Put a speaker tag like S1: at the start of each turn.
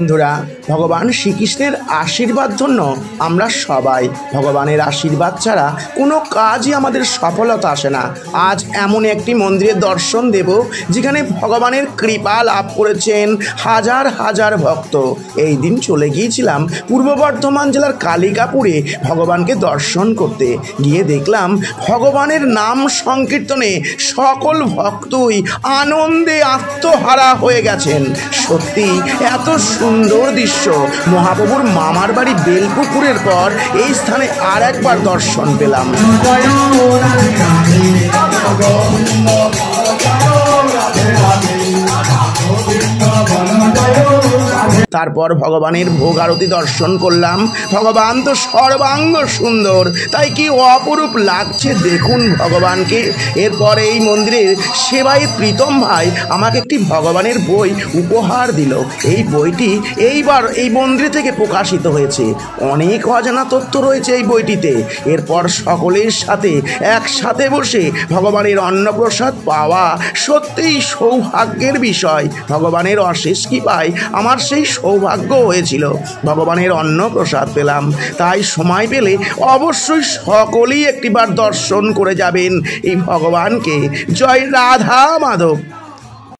S1: বন্ধুরা, ভগবান শ্রীকৃষ্ণের আশীর্বাদ জন্য আমরা সবাই ভগবানের আশীর্বাদ ছাড়া কোনো কাজই আমাদের সফলতা আসে না। আজ এমন একটি মন্দিরের দর্শন দেব যেখানে ভগবানের কৃপা লাভ করেছেন হাজার হাজার ভক্ত। এই দিন চলে গিয়েছিলাম পূর্ব বর্ধমান জেলার কালিকাপুরে ভগবানকে দর্শন করতে। গিয়ে দেখলাম ভগবানের নাম সংকীর্তনে সকল ভক্তই আনন্দে আত্মহারা হয়ে গেছেন। সত্যি এত সুন্দর দৃশ্য। মহাপ্রভুর মামার বাড়ি বেলপুকুরের পর এই স্থানে আর একবার দর্শন পেলাম। তারপর ভগবানের ভোগ আরতি দর্শন করলাম। ভগবান তো সর্বাঙ্গ সুন্দর, তাই কি অপরূপ লাগছে দেখুন ভগবানকে। এরপর এই মন্দিরের সেবায় প্রীতম ভাই আমাকে একটি ভগবানের বই উপহার দিল। এই বইটি এইবার এই মন্দির থেকে প্রকাশিত হয়েছে। অনেক অজানা তথ্য রয়েছে এই বইটিতে। এরপর সকলের সাথে একসাথে বসে ভগবানের অন্নপ্রসাদ পাওয়া সত্যিই সৌভাগ্যের বিষয়। ভগবানের অশেষ কৃপায় আমার সেই সৌভাগ্য হয়েছিল, ভগবানের অন্নপ্রসাদ পেলাম। তাই সময় পেলে অবশ্যই সকলেই একটিবার দর্শন করে যাবেন এই ভগবানকে। জয় রাধা মাধব।